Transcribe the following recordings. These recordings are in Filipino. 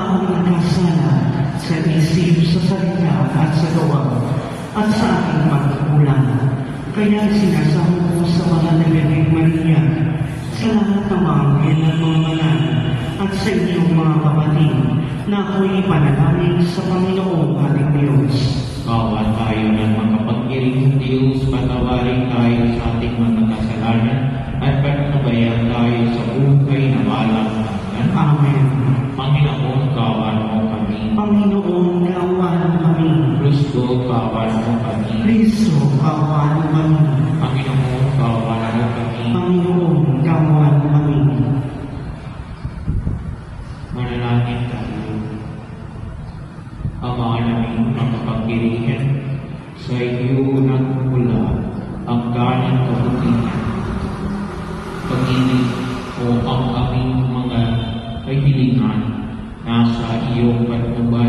akong nagkasala sa isip, sa salita at sa gawa, at sa aking pagkukulang. Kaya sinasabi ko sa mahal na Birheng Maria, sa lahat ng mga anghel at mga banal, at sa inyong mga kapatid, na ako'y ipanalangin sa Panginoong ating Diyos. Kawan tayo ng makapangyarihang Diyos, patawarin tayo sa ating mga kasalanan, at pagkabayan tayo sa buhay na walang hanggan. Amen. Panginoon, kawan mo kami. Panginoon, kawan mo kami. Kristo, kawan mo kami. Kristo, kawan mo kami. Panginoon, kawan mo kami. Panginoon, kawan mo kami. Manalangin tayo. Ama namin makapangyarihan, sa iyo nagmula ang ganang kabutihan. Panginoon o ang aming mga kahilingan, nasa iyong patnubay,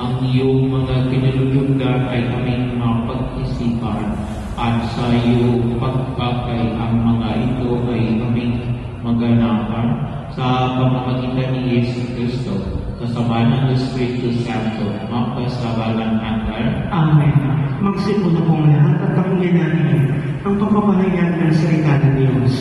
ang iyong mga kinalulugdan ay aming mapag-isipan, at sa iyong pagpapay ang mga ito ay aming maganapan sa pamamagitan ni Yesu Cristo, kasama ng Espiritu Santo, magpasawalang hanggan. Amen. Magsipon na pong lahat at pakinggan natin ang pagpapahayag ng salita ng Diyos.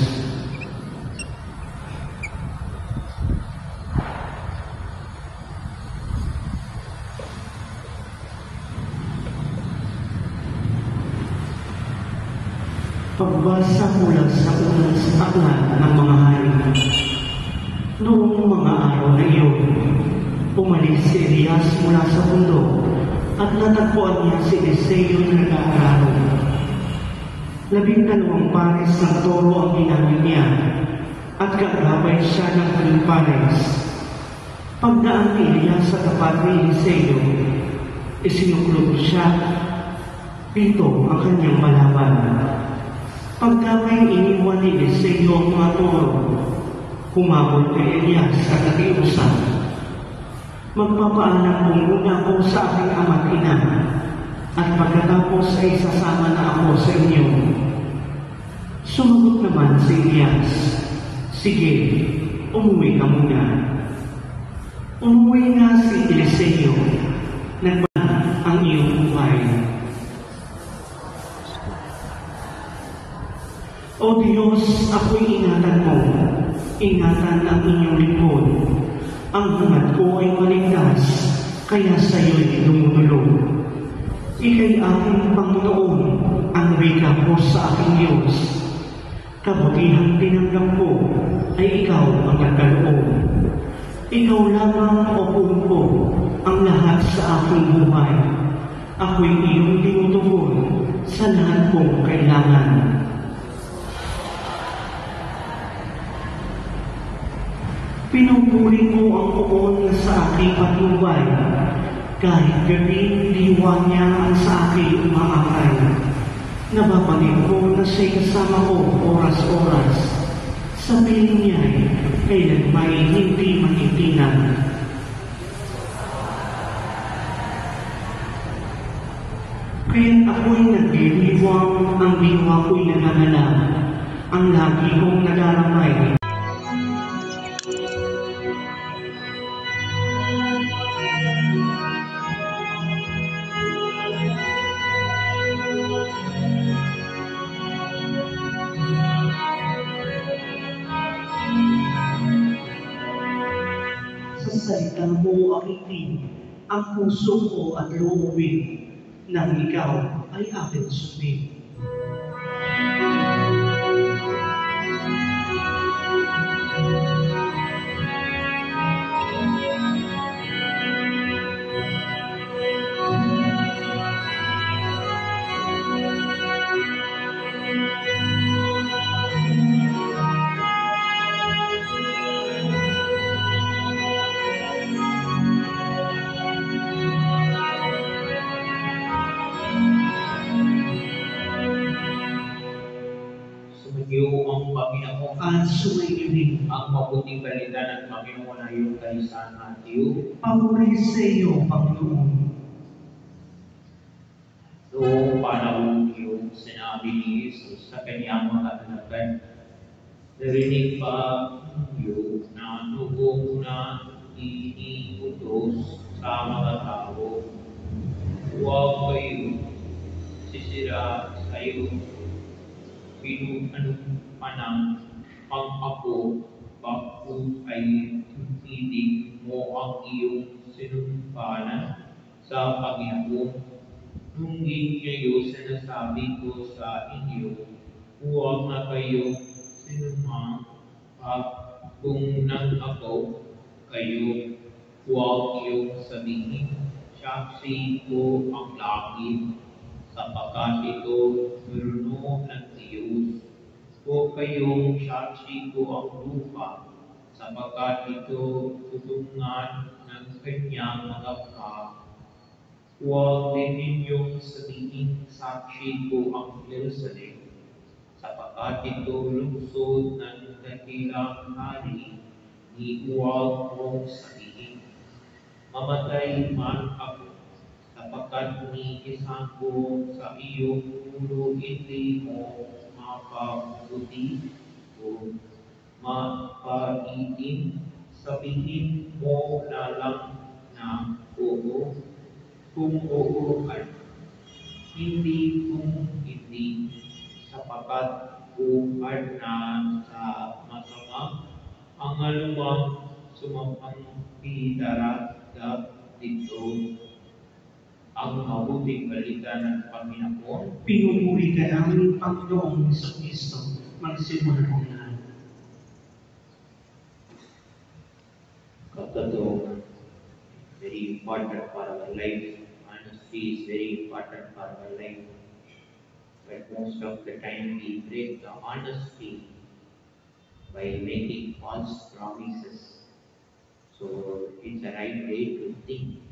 Pagbasa mula sa unang aklat ng mga hari. Noong mga araw na iyon, umalis si Elias mula sa bundok at natagpuan niya si Eliseo na nag-aalaro. 12 pares ng toro ang ginamit niya at kagabay siya ng 3 pares. Pagdaan ni Elias sa tapat ni Eliseo, isinuklog siya dito ang kanyang malaban. Pagkabay iniwan ni Eliseo ang mga toro, humabol kay Elias at nakiusap, magpapaanak po muna ako sa aking ama't ina, at pagkatapos ay sasama na ako sa inyo. Sumagot naman si Elias, sige, umuwi ka muna. Umuwi nga si Eliseo, nagbalang ang iyong buhay. O Diyos, ako'y ingatan mo, ingatan ang inyong lingkod. Ang hangad ko ay maligtas, kaya sa iyo'y dumudulog. Ika'y aking Panginoon, ang wika ko sa aking Diyos. Kabutihang tinanggap ko ay ikaw ang nagkaloob. Ikaw lamang o ko ang lahat sa aking buhay. Ako'y iyong tinutugon sa lahat kong kailangan. Pinupuri mo ang poon sa aking patnubay, kahit gabing diwa niya ang sa aking umaakay. Nababanig ko na siya'y kasama ko oras-oras. Sa piling niya'y kailan may hindi maitinan. Kaya't ako'y nagdiriwang, ang diwa ko'y nangangalam, ang lagi kong nadaramay. Salita mo aking ang puso ko at loobin, nang ikaw ay aking sundin. Ang Panginoon At sumayin ang mabuting balita ng Panginoon ay yung kay San Matthew. Papuri sa iyo, Panginoon. Noong panahon yung sinabi ni Jesus sa kanyang mga alagad, narinig pa yung na noong na iniutos sa mga tao. Huwag kayo sisira sa iyo pinupanang pang-ako bago ay tinitig mo ang iyong sinumpanan sa Panginoon. Ngunit ngayon sinasabi ko sa inyo, huwag na kayo sinumang kung nag-ako kayo, huwag iyong sabihin, saksi ko ang langit, sapagkat ito meron ng Diyos. Huwag kayong saksi ko ang lupa, sapagkat ito tulungan ng kanyang mga huwag din ninyong sabihin saksi ko ang Jerusalem, sapagkat ito lungsod ng dakilang hari, ni huwag mong sabihin, mamatay man ako, sapagkat iniisang ko sa iyo puro hindi mo mapabuti o mapaitin, sabihin mo na lang na oo, kung oo ay hindi kung hindi, sapagkat buhat na sa masama ang anumang sumapangpi daragat dito ang mabuting balita ng Panginoon. Pinupuri ka namin, Panginoong Kristo. Magsimula ko na. Katotoo, very important for our life. Honesty is very important for our life. But most of the time we break the honesty by making false promises. So it's the right way to think.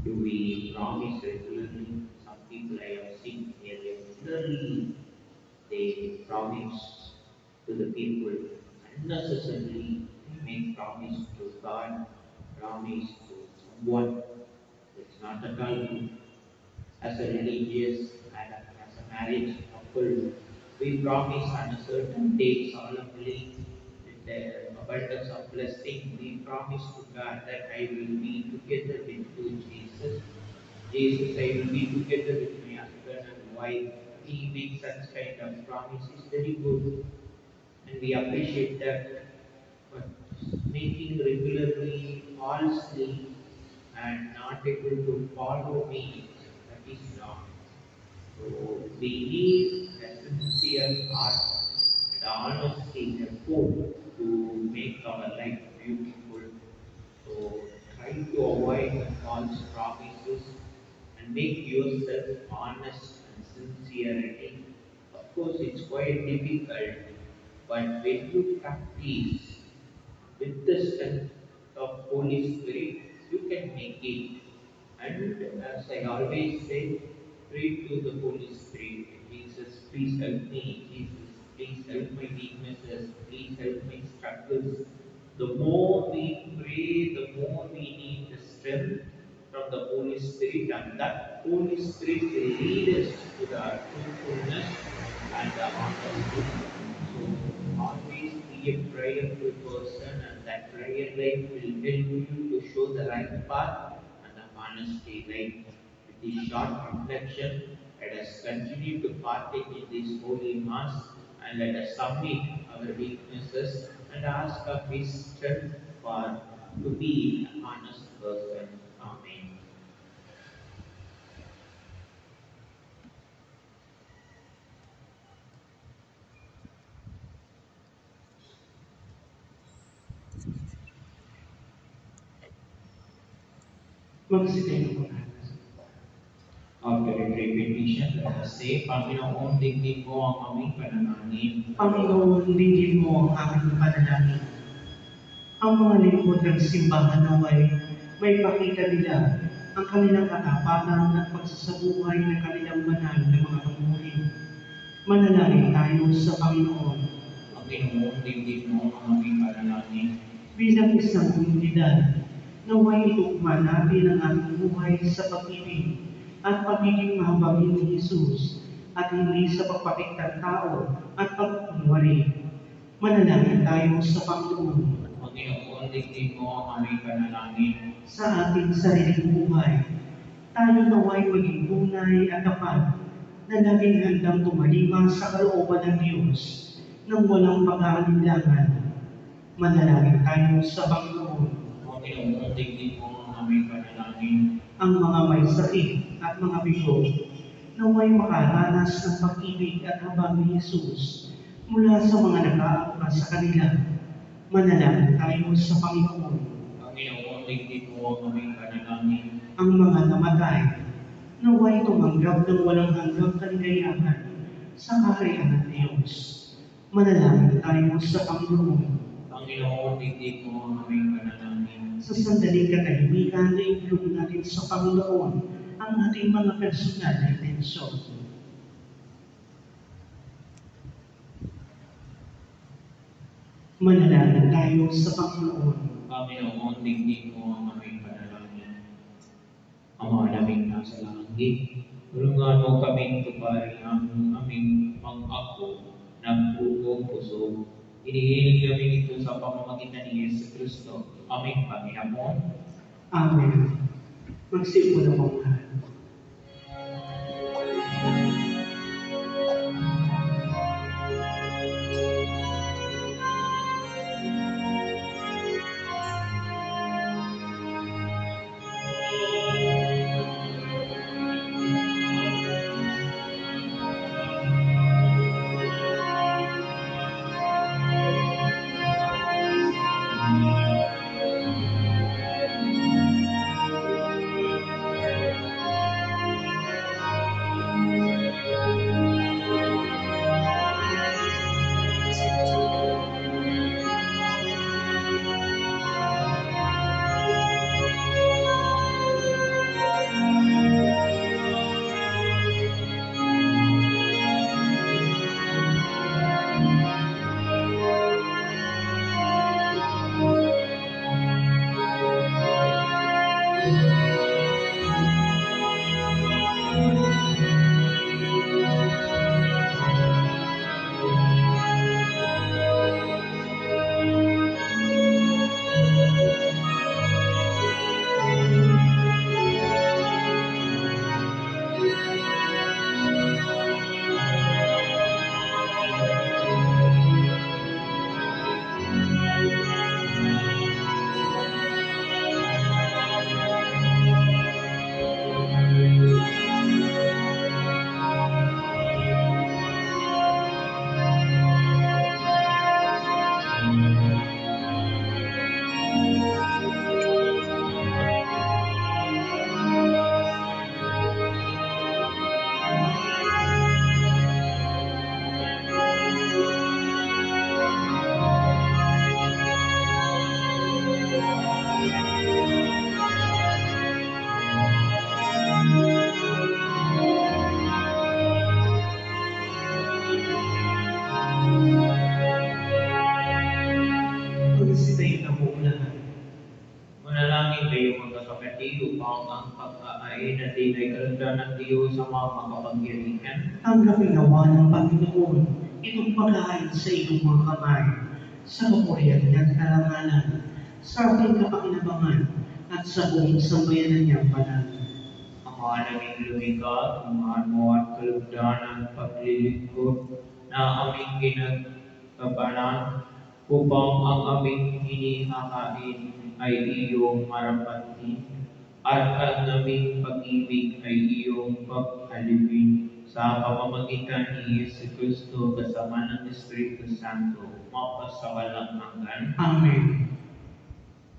Do we promise regularly? Some people I have seen here regularly they promise to the people unnecessarily. They make promise to God, promise to someone. It's not at all good. As a religious and as a marriage couple, we promise on a certain day solemnly with the abundance of blessing. We promise to God that I will be together with you, Jesus. Jesus, I will be together with my husband and wife. We make such kind of promise is very good and we appreciate that. But making regularly falsely and not able to follow me, that is wrong. So we need a sincere heart and honesty and hope to make our life beautiful. So try to avoid false promises and make yourself honest and sincerity. Of course, it's quite difficult, but when you practice with the strength of Holy Spirit, you can make it. And as I always say, pray to the Holy Spirit. Jesus, please help me. Jesus, please help my weaknesses. Please help my struggles. The more we pray, the more we need the strength from the Holy Spirit, and that Holy Spirit will lead us to the truthfulness and the honesty. So always be a prayerful person, and that prayer life will help you to show the right path and the honesty life. With this short reflection, let us continue to partake in this holy mass and let us submit our weaknesses and ask of His strength for to be an honest person. Amen. Magsigayon ko na. After a repetition, let us say, Panginoon, tingin mo ang aming panalangin. Panginoon, dinggin mo ang aming panalangin. Ang mga lingkod ng simbahan naway may pakita nila ang kanilang katapatan at pagsasabuhay ng kanilang banal na mga pamumuhin. Manalangin tayo sa Panginoon. Panginoon, tingin mo ang aming panalangin. Bilang isang komunidad, naway itukma natin ang ating buhay sa pag-ibig at pagiging mahabagin ni Jesus at hindi sa pagpapiktang tao at pagkunwari. Manalangin tayo sa Panginoon. Panginoon, digdig mo ang aming panalangin. Sa ating sariling buhay, tayo naway maging tunay at tapat na laging handang tumalima sa kalooban ng Diyos nang walang pag-aalinlangan. Manalangin tayo sa Panginoon. Panginoon, digdig mo ang aming panalangin. Ang mga may sakit at mga bigo naway makaranas ng pag-ibig at habag ni Jesus mula sa mga nag-aabot sa kanila. Manalangin tayo sa Panginoon. Panginoon, digdig mo ang aming panalangin. Ang mga namatay naway tumanggap ng walang hanggang kaligayahan sa kaharian ng Diyos. Manalangin tayo sa Panginoon. Panginoon, digdig mo ang aming panalangin. Sa sandaling katahimikan na iulog natin sa Panginoon ang ating mga personal na intensyon. Manalangin tayo sa Panginoon. Panginoon, digdig mo ang aming panalangin. Ama naming nasa langit, tulungan mo kaming tuparin ang aming pang-ako ng buong puso. Inihiling namin ito sa pamamagitan ni Yesu Kristo, aming Panginoon. Amen. Magsimula po lahat. Magsitayin na po lahat. Manalangin kayo magkakapatid upang ang pagkain at ay kalagdan ng Diyos sa mga makapangyarihan. Tanggapin nawa ng Panginoon itong pagkain sa iyong mga kamay, sa kapurihan at karangalan, sa ating kapakinabangan at sa buong sambayanan niyang banal. Ang mga naging lumika, tumahan mo at kalugdan ng paglilingkod na aming ginagabanan upang ang aming hinihakain ay iyong marapatin at ang aming pag-ibig ay iyong paghalipin sa pamamagitan ni Yesu Kristo kasama ng Espiritu Santo, mapasawalang hanggan. Amen.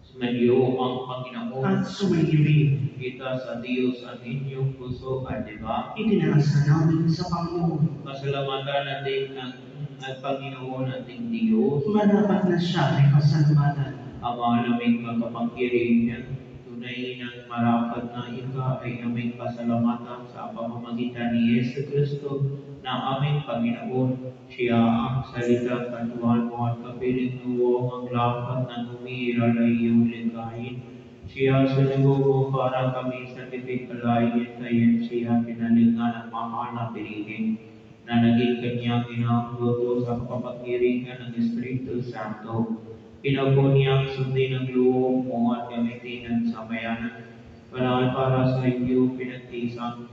Sumayo ang Panginoon At sumaybig, kita sa Diyos ang inyong puso at diba? itinaasa namin sa Panginoon. Pasalamatan natin ang Panginoon ating Diyos. Marapat na siya ay pasalamatan. Ama naming makapangyarihan, tunay ng marapat na ika ay aming pasalamatan sa pamamagitan ni Yesu Kristo na aming Panginoon. Siya ang salita katuhan mo at kapiling nuwong ang lapat ng umiiral ay iyong likahin. Siya suligo mo para kami sa tipik kalayin kayan siya pinalingan ng mahal na pirigin na naging kanyang inaanggoto sa kapapangyarihan ng Espiritu Santo. Pinagkunyak sundin ang loob mo at gamitin ang samayanan. Banal para sa iyo, pinagtisang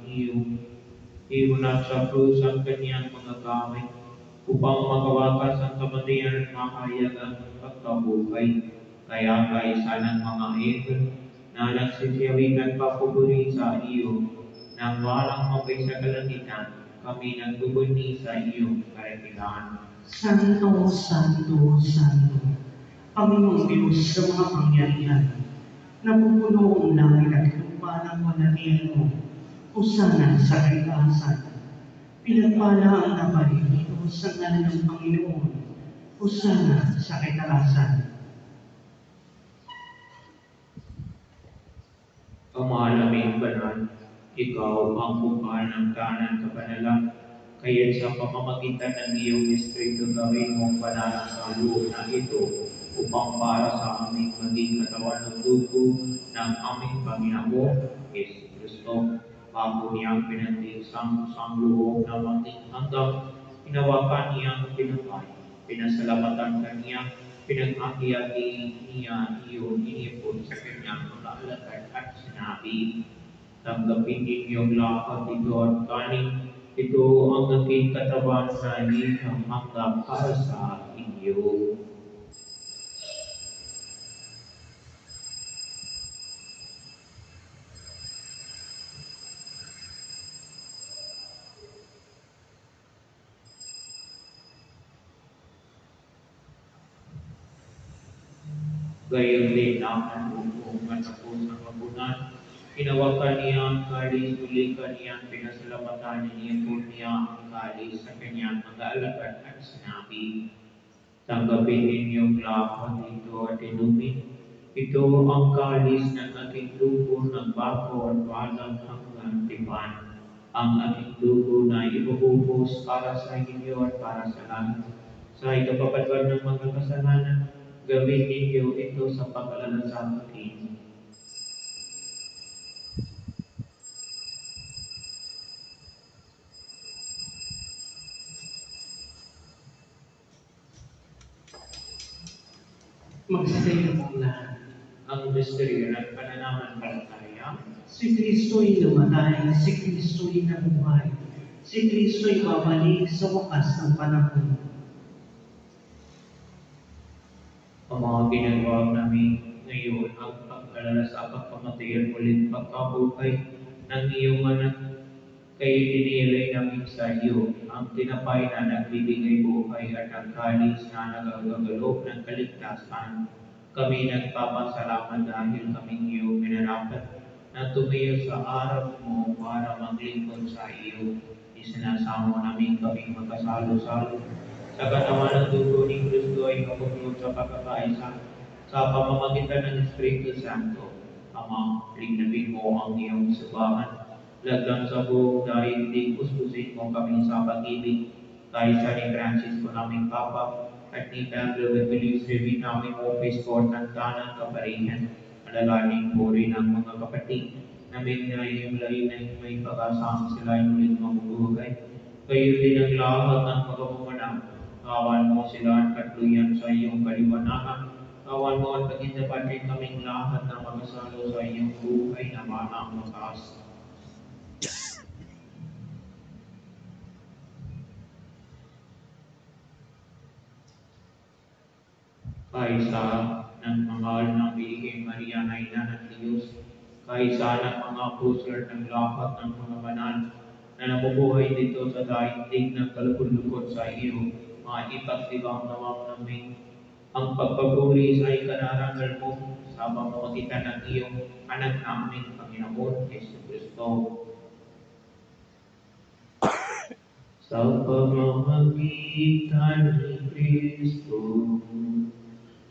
iunat sa krus ang kanyang mga gamit upang makawakas ang kamatayan at mahayag ang pagkabuhay. Kaya kaisa ng mga ito na nagsisiyawi at papuguri sa iyo, nang walang mapay sa kalangitan, kami nagbubuni sa iyong karakitaan. Santo, Santo, Santo, Panginoong Diyos sa mga pangyarihan, napupuno ang langit at lupa ng panatiyan mo, usana sa kaitaasan. Pinagpala ang napaligid sa ngalan ng Panginoon, usana sa kaitaasan. Ang mahal naming banal, ikaw ang bukal ng tanan kapanalan, kaya't sa pamamagitan ng iyong Espiritu gawin mong banal sa loob na ito upang para sa aming maging katawan ng dugo ng aming Panginoon, Yesu Kristo. Bago niyang pinantigsang loob na maging hanggang hinawakan niyang pinapay, pinasalamatan kaniya, pinaghahiyagi niya iyon inipon sa kanyang mga alagad at sinabi, tanggapin ninyong lahat ito at kanin, ito ang aking katawan na inyong hanggang para sa inyo. Gayon din ang bukong matapos ang kabunan. Hinawakan niya ang kalis, ulikan niya, pinasalamatan niya po niya ang kalis sa kanyang mga alagad at sinabi, tanggapin ninyong lahat ito at inumin. Ito ang kalis ng aking dugo ng bago at walang hanggang tipan. Ang aking dugo na ibuhubos para sa inyo at para sa lahat. Sa ikapapatwad ng mga kasalanan, gawin ninyo ito sa pag-alala sa akin. Magsasayo ang lahat. Ang misteryo ng pananampalataya, Si Kristo'y namatay, si Kristo'y nabuhay, si Kristo'y babalik sa wakas ng panahon. ang mga ginagawa namin ngayon ang pag-alala sa pagkamatay ulit pagkabuhay ng iyong anak. Kaya dinilay namin sa iyo ang tinapay na nagbibigay buhay at ang kalis na nagagagalog ng kaligtasan. Kami nagpapasalamat dahil kaming iyong minarapat na tumayo sa araw mo para maglingkod sa iyo. Isinasamo namin kaming magkasalo-salo sa katawan ng dugo ni Kristo ay kapuklod sa pagkakaisa sa pamamagitan ng Espiritu Santo. Ama, linapin mo ang iyong subahan. Laglang sa buong daigdig, uspusin mo kami sa pag-ibig. Kaisa ni Francisco naming Papa at ni Pedro de Feliz Revit naming Opispor ng Tanang Kaparihan. Alalaning puri ng mga kapatid na may naiimlay na may pag-asang sila ay ulit mabubuhay. Kayo din ang lahat ng pagkapumanang. Kawan mo sila at katluyan sa iyong kaliwanagan. Kawan mo at pagindapatin kaming lahat na makasalo sa iyong buhay na manang makas. Kaisa ng mahal ng Bihing Maria na Ina ng Diyos, kaisa ng mga apostol ng lahat ng mga banal na nabubuhay dito sa daigdig ng kalukod-lukod sa iyo, maipagtibang nawang namin ang pagpapuri sa ikararangal mo sa pamamagitan ng iyong anak namin, Panginoon Yesu Kristo. Sa pamamagitan ni Kristo,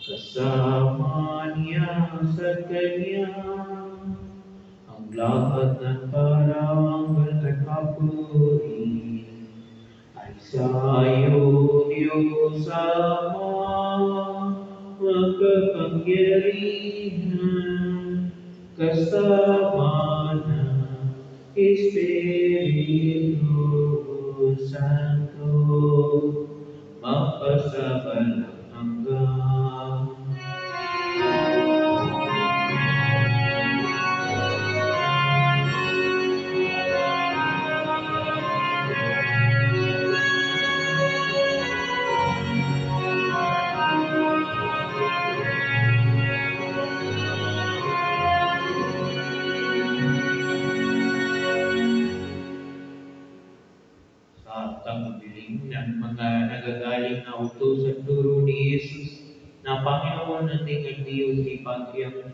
kasama niya sa Kanya, ang lahat ng parangal at papuri ay sa iyo, Diyos Ama, makapangyarihan, kasama ng Espiritu Santo, mapasabalang hanggang nagagaling na utos at turo ni Jesus na Panginoon nating at Diyos ipagyang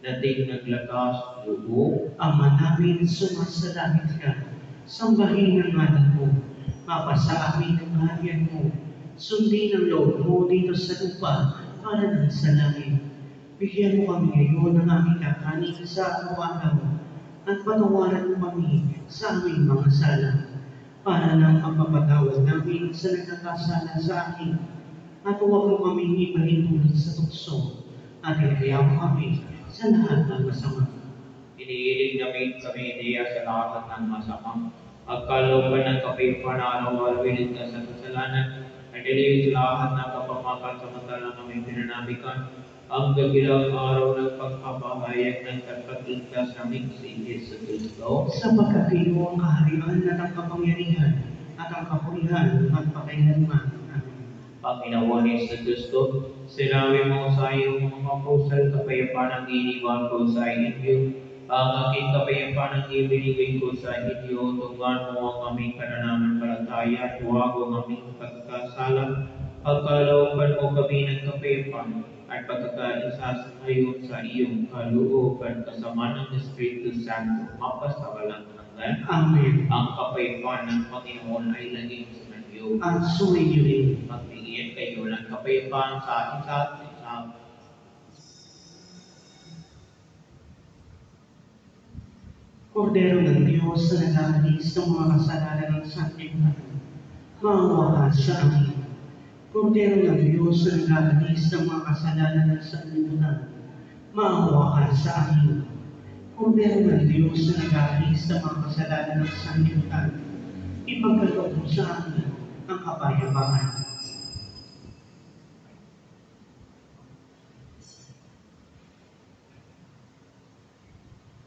nating naglakas loob. Ama namin, sumasalangit ka. Sambahin ang ngalan mo. Mapasa amin ang kaharian mo. Sundin ang loob mo dito sa lupa para ng sa langit. Bigyan mo kami ngayon ng aming kakanin sa araw-araw at patawaran mo kami sa aming mga sala para ng pagpapatawad namin sa nagkakasala sa amin. At huwag mo kaming ipahintulot sa tukso at ikaya mo kami sa lahat ng masama. Iniilig namin kami niya sa lahat ng masama. Agkalooban ng kapayapaan na araw-araw iligtas sa kasalanan at ililig sa lahat ng kapamakan samantalang kami pinanamikan ang dakilang araw ng pagpapahayag ng tagapagligtas namin si Yesu Cristo. Sapagkat iyo ang kaharian at ang kapangyarihan at ang kapurihan magpakailanman. Amen. Panginoon Yesu Cristo, sinabi mo sa iyong mga apostol, kapayapaan ang iniwan ko sa inyo. Ang aking kapayapaan ang ibinigay ko sa inyo. Tungan mo ang aming pananampalataya at huwag ang aming pagkasala. Pagkalooban mo kami ng kapayapaan at pagkakaisa ngayon sa iyong kalooban kasama ng Espiritu Santo, mapasawalang hanggan. Amen. Ang kapayapaan ng Panginoon ay laging sa iyo. At sumayo rin. Magbigyan kayo ng kapayapaan sa isa't isa. Kordero ng Diyos na nag-aalis ng mga kasalanan ng sanlibutan, maawa ka sa amin. Kordero ng Diyos na nag-aalis ng mga kasalanan ng sanlibutan, maawa ka sa amin. Kordero ng Diyos na nag-aalis ng mga kasalanan ng sanlibutan, ipagkaloob mo sa amin ang kapayapaan.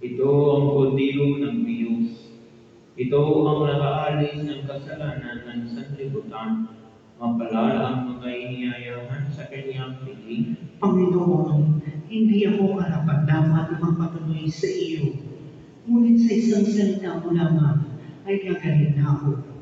Ito ang kordero ng Diyos. Ito ang nag-aalis ng kasalanan ng sanlibutan. Mapalala ang mga inihayahan sa kanyang piling. Panginoon, hindi ako karapat-dapat na magpatuloy sa iyo. Ngunit sa isang salita mo lamang ay gagaling na ako.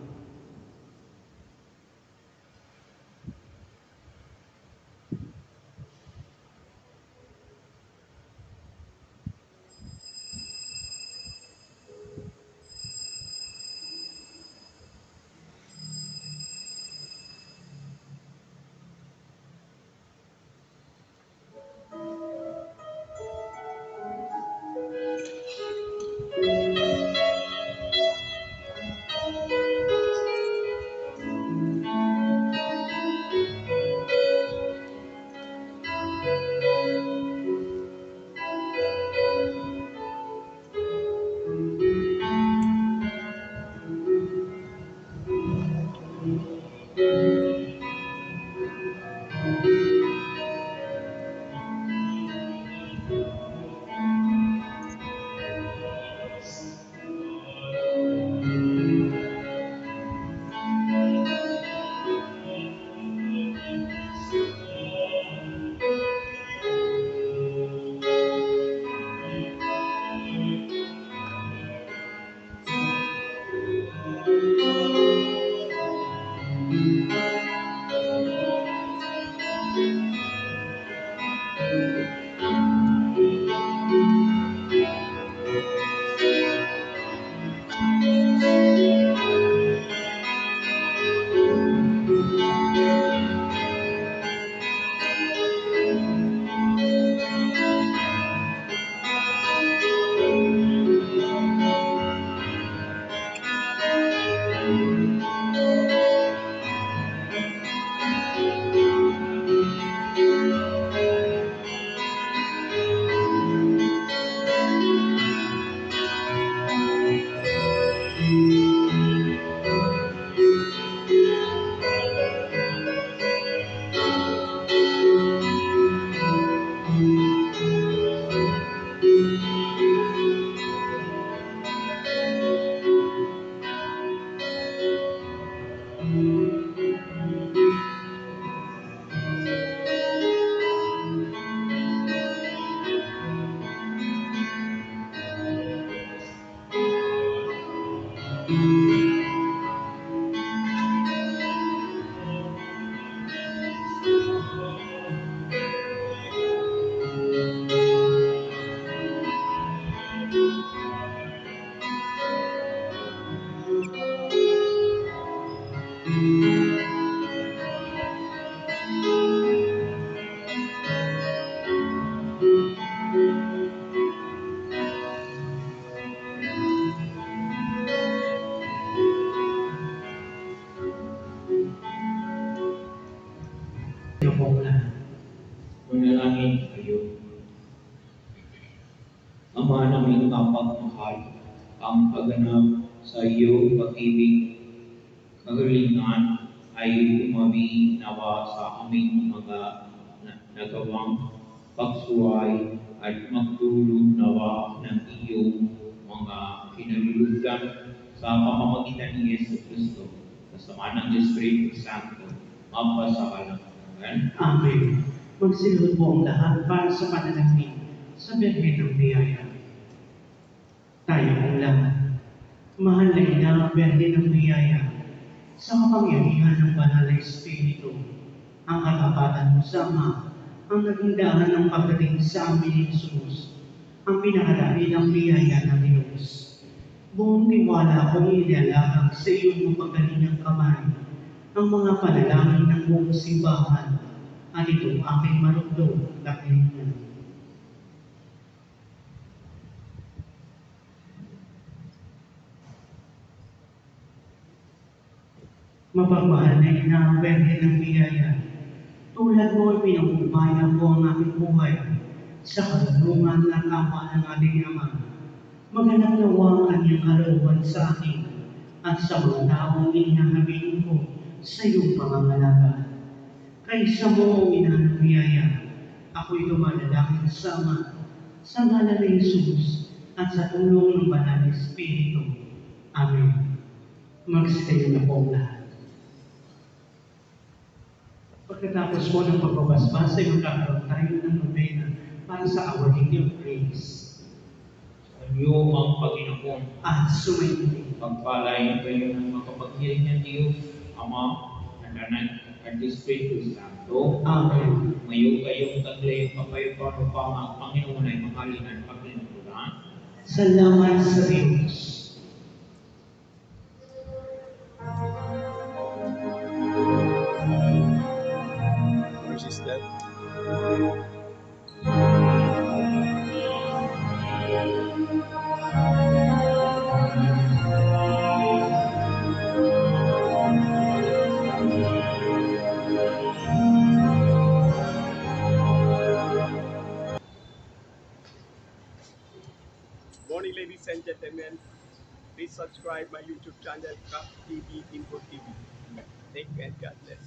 Sino pong lahat? Manalangin kayo. Ama naming mapagmahal, ang pagganap sa iyong pag-ibig, kagalingan ay umabi nawa sa aming mga nagawang pagsuway at magdulog nawa ng iyong mga kinalulugan sa pamamagitan ni Yesu Kristo, kasama ng Espiritu Santo, mapasawalang hanggan. Amen. Magsilod po ang lahat para sa panalangin sa Birhen ng Biyaya. Tayo ang lahat. Mahal na ina, Birhen ng Biyaya, sa kapangyarihan ng Banal na Espiritu, ang katapatan mo sa Ama, ang naging daan ng pagdating sa amin ni Jesus, ang pinakadami ng biyaya ng Diyos. Buong tiwala akong inilalakad sa iyong mapagalingang kamay, ang mga panalangin ng buong simbahan, at ito aking marugdog na kalingan. Mapagmahal na ina, Birhen ng Biyaya, tulad mo ay pinag-upayan ko ang aking buhay sa kalulungan at awa ng ating Ama. Maganap nawa ang kanyang kalooban sa akin at sa mga taong inihahabilin ko sa iyong pangangalaga. Kaysa mo, O Ina ng Biyaya, ako'y dumadalangin sa Ama, sa ngalan ni Jesus at sa tulong ng Banal na Espiritu. Amen. Magsitayo na po ang lahat. Pagkatapos po ng pagbabasbas ay magkakaroon tayo ng nobena para sa Our Lady of Praise. Sa iyo ang Panginoon, At sumayin. pagpalain kayo ng makapagiling ng Diyos, Ama, ng Anak, at Espiritu Santo. Amen. Ngayon kayong taglay kapayapaan upang ang Panginoon ay mahalin at paglinturan. Salamat sa Diyos. Where's his dad? Morning, ladies and gentlemen. Please subscribe my YouTube channel, Kap TV Info TV. Thank you and God bless.